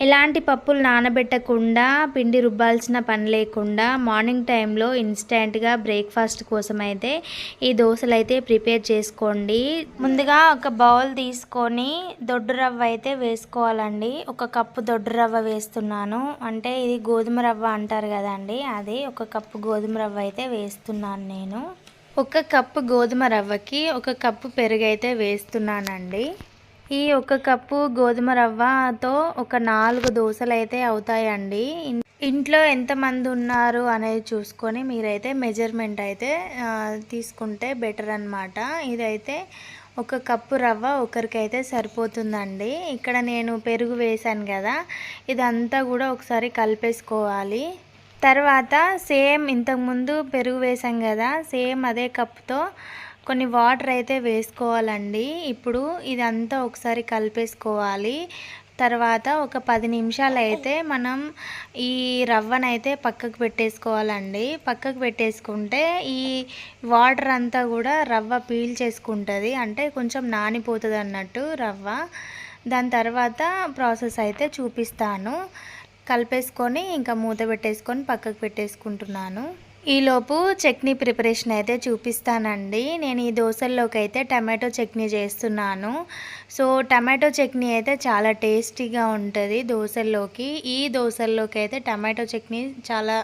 ఎలాంటి పప్పులు నానబెట్టకుండా పిండి రుబ్బాల్సిన పని లేకుండా మార్నింగ్ టైంలో ఇన్స్టెంట్గా బ్రేక్ఫాస్ట్ కోసం అయితే ఈ దోశలు అయితే ప్రిపేర్ చేసుకోండి. ముందుగా ఒక బౌల్ తీసుకొని దొడ్డు రవ్వ అయితే వేసుకోవాలండి. ఒక కప్పు దొడ్డు రవ్వ వేస్తున్నాను. అంటే ఇది గోధుమ రవ్వ అంటారు కదండి, అది ఒక కప్పు గోధుమ రవ్వ అయితే వేస్తున్నాను నేను. ఒక కప్పు గోధుమ రవ్వకి ఒక కప్పు పెరుగు అయితే వేస్తున్నానండి. ఈ ఒక కప్పు గోధుమ రవ్వతో ఒక 4 దోశలు అయితే అవుతాయండి. ఇంట్లో ఎంతమంది ఉన్నారు అనేది చూసుకొని మీరైతే మెజర్మెంట్ అయితే తీసుకుంటే బెటర్ అన్నమాట. ఇదైతే ఒక కప్పు రవ్వ ఒకరికైతే సరిపోతుందండి. ఇక్కడ నేను పెరుగు వేసాను కదా, ఇదంతా కూడా ఒకసారి కలిపేసుకోవాలి. తర్వాత సేమ్ ఇంతకుముందు పెరుగు వేసాం కదా, సేమ్ అదే కప్తో కొన్ని వాటర్ అయితే వేసుకోవాలండి. ఇప్పుడు ఇదంతా ఒకసారి కలిపేసుకోవాలి. తర్వాత ఒక 10 నిమిషాలు అయితే మనం ఈ రవ్వనైతే పక్కకు పెట్టేసుకోవాలండి. పక్కకు పెట్టేసుకుంటే ఈ వాటర్ అంతా కూడా రవ్వ పీల్చేసుకుంటుంది, అంటే కొంచెం నానిపోతుంది అన్నట్టు రవ్వ. దాని తర్వాత ప్రాసెస్ అయితే చూపిస్తాను. కలిపేసుకొని ఇంకా మూత పెట్టేసుకొని పక్కకు పెట్టేసుకుంటున్నాను. ఈలోపు చట్నీ ప్రిపరేషన్ అయితే చూపిస్తానండి. నేను ఈ దోశల్లోకి అయితే టమాటో చట్నీ చేస్తున్నాను. సో టమాటో చట్నీ అయితే చాలా టేస్టీగా ఉంటుంది దోశల్లోకి. ఈ దోశల్లోకి అయితే టమాటో చట్నీ చాలా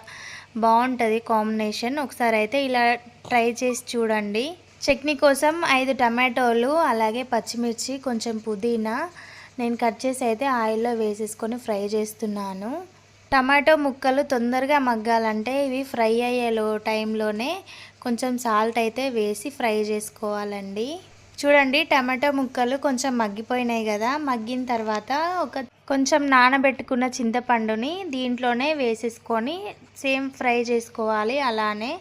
బాగుంటుంది కాంబినేషన్. ఒకసారి అయితే ఇలా ట్రై చేసి చూడండి. చట్నీ కోసం 5 టమాటోలు, అలాగే పచ్చిమిర్చి, కొంచెం పుదీనా నేను కట్ చేసి అయితే ఆయిల్లో వేసేసుకొని ఫ్రై చేస్తున్నాను. టమాటో ముక్కలు తొందరగా మగ్గాలంటే ఇవి ఫ్రై అయ్యే టైంలోనే కొంచెం సాల్ట్ అయితే వేసి ఫ్రై చేసుకోవాలండి. చూడండి, టమాటో ముక్కలు కొంచెం మగ్గిపోయినాయి కదా. మగ్గిన తర్వాత కొంచెం నానబెట్టుకున్న చింతపండుని దీంట్లోనే వేసేసుకొని సేమ్ ఫ్రై చేసుకోవాలి. అలానే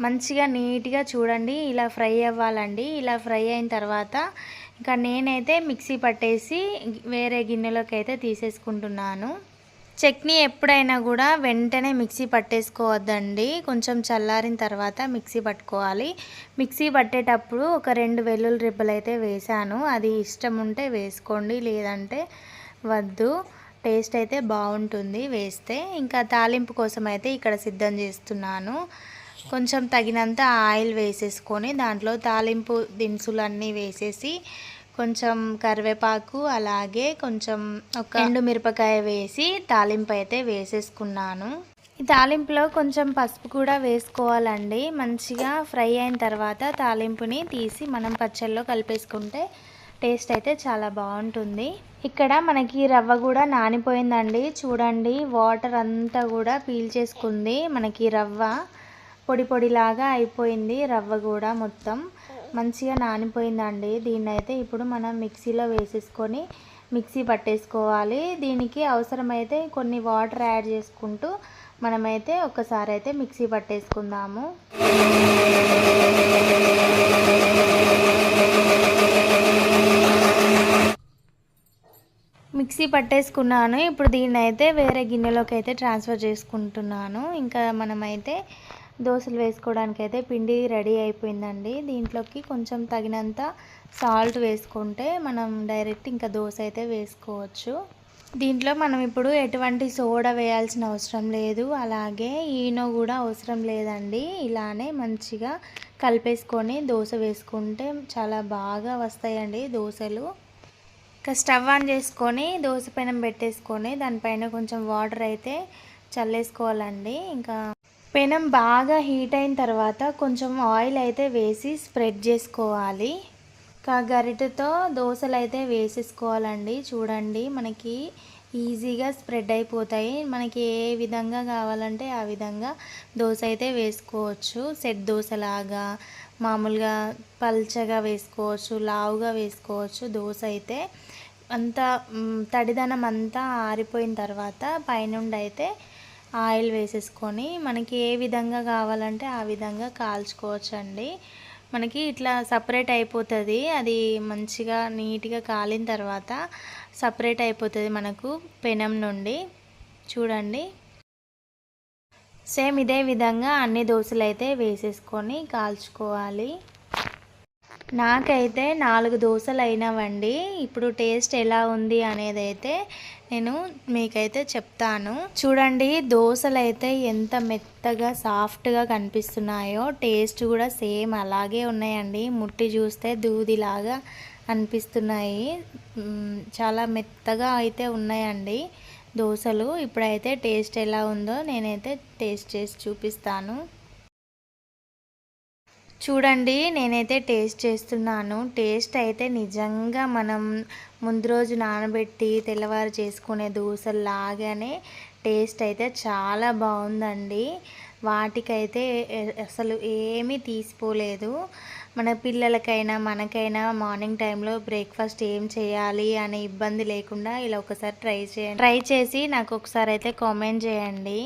మంచిగా నీట్గా చూడండి ఇలా ఫ్రై అవ్వాలండి. ఇలా ఫ్రై అయిన తర్వాత ఇంకా నేనైతే మిక్సీ పట్టేసి వేరే గిన్నెలోకి అయితే తీసేసుకుంటున్నాను. చట్నీ ఎప్పుడైనా కూడా వెంటనే మిక్సీ పట్టేసుకోవద్దండి, కొంచెం చల్లారిన తర్వాత మిక్సీ పట్టుకోవాలి. మిక్సీ పట్టేటప్పుడు ఒక 2 వెల్లుల్లి రెబ్బలు అయితే వేసాను. అది ఇష్టం ఉంటే వేసుకోండి, లేదంటే వద్దు. టేస్ట్ అయితే బాగుంటుంది వేస్తే. ఇంకా తాలింపు కోసం అయితే ఇక్కడ సిద్ధం చేస్తున్నాను. కొంచెం తగినంత ఆయిల్ వేసేసుకొని దాంట్లో తాలింపు దినుసులు అన్నీ వేసేసి కొంచెం కరివేపాకు, అలాగే కొంచెం ఒక ఎండుమిరపకాయ వేసి తాలింపు అయితే వేసేసుకున్నాను. ఈ తాలింపులో కొంచెం పసుపు కూడా వేసుకోవాలండి. మంచిగా ఫ్రై అయిన తర్వాత తాలింపుని తీసి మనం పచ్చళ్ళలో కలిపేసుకుంటే టేస్ట్ అయితే చాలా బాగుంటుంది. ఇక్కడ మనకి రవ్వ కూడా నానిపోయిందండి. చూడండి, వాటర్ అంతా కూడా పీల్చేసుకుంది. మనకి రవ్వ పొడి పొడిలాగా అయిపోయింది. రవ్వ కూడా మొత్తం మంచిగా నానిపోయిందండి. దీన్ని అయితే ఇప్పుడు మనం మిక్సీలో వేసేసుకొని మిక్సీ పట్టేసుకోవాలి. దీనికి అవసరమైతే కొన్ని వాటర్ యాడ్ చేసుకుంటూ మనమైతే ఒకసారి అయితే మిక్సీ పట్టేసుకుందాము. మిక్సీ పట్టేసుకున్నాను. ఇప్పుడు దీన్ని అయితే వేరే గిన్నెలోకి అయితే ట్రాన్స్ఫర్ చేసుకుంటున్నాను. ఇంకా మనమైతే దోశలు వేసుకోవడానికి అయితే పిండి రెడీ అయిపోయిందండి. దీంట్లోకి కొంచెం తగినంత సాల్ట్ వేసుకుంటే మనం డైరెక్ట్ ఇంకా దోశ అయితే వేసుకోవచ్చు. దీంట్లో మనం ఇప్పుడు ఎటువంటి సోడా వేయాల్సిన అవసరం లేదు, అలాగే ఈనో కూడా అవసరం లేదండి. ఇలానే మంచిగా కలిపేసుకొని దోశ వేసుకుంటే చాలా బాగా వస్తాయండి దోశలు. ఇంకా స్టవ్ ఆన్ చేసుకొని దోశ పెనం పెట్టేసుకొని దానిపైన కొంచెం వాటర్ అయితే చల్లేసుకోవాలండి. ఇంకా పెనం బాగా హీట్ అయిన తర్వాత కొంచెం ఆయిల్ అయితే వేసి స్ప్రెడ్ చేసుకోవాలి. ఇంకా గరిటెతో దోశలు అయితే వేసేసుకోవాలండి. చూడండి, మనకి ఈజీగా స్ప్రెడ్ అయిపోతాయి. మనకి ఏ విధంగా కావాలంటే ఆ విధంగా దోశ అయితే వేసుకోవచ్చు. సెట్ దోశలాగా మామూలుగా పల్చగా వేసుకోవచ్చు, లావుగా వేసుకోవచ్చు. దోశ అయితే అంతా తడిదనం అంతా ఆరిపోయిన తర్వాత పైనుండి అయితే ఆయిల్ వేసేసుకొని మనకి ఏ విధంగా కావాలంటే ఆ విధంగా కాల్చుకోవచ్చు అండి. మనకి ఇట్లా సపరేట్ అయిపోతుంది. అది మంచిగా నీట్గా కాలిన తర్వాత సపరేట్ అయిపోతుంది మనకు పెనం నుండి. చూడండి, సేమ్ ఇదే విధంగా అన్ని దోశలు అయితే వేసేసుకొని కాల్చుకోవాలి. నాకైతే 4 దోసలు అయినవండి. ఇప్పుడు టేస్ట్ ఎలా ఉంది అనేది అయితే నేను మీకైతే చెప్తాను. చూడండి దోసలైతే ఎంత మెత్తగా సాఫ్ట్గా కనిపిస్తున్నాయో, టేస్ట్ కూడా సేమ్ అలాగే ఉన్నాయండి. ముట్టి చూస్తే దూదిలాగా అనిపిస్తున్నాయి. చాలా మెత్తగా అయితే ఉన్నాయండి దోసలు. ఇప్పుడైతే టేస్ట్ ఎలా ఉందో నేనైతే టేస్ట్ చేసి చూపిస్తాను. చూడండి నేనైతే టేస్ట్ చేస్తున్నాను. టేస్ట్ అయితే నిజంగా మనం ముందు రోజు నానబెట్టి తెల్లవారు చేసుకునే దోసల్లాగానే టేస్ట్ అయితే చాలా బాగుందండి. వాటికైతే అసలు ఏమీ తీసిపోలేదు. మన పిల్లలకైనా మనకైనా మార్నింగ్ టైంలో బ్రేక్ఫాస్ట్ ఏం చేయాలి అనే ఇబ్బంది లేకుండా ఇలా ఒకసారి ట్రై చేయండి. ట్రై చేసి నాకు ఒకసారి అయితే కామెంట్ చేయండి.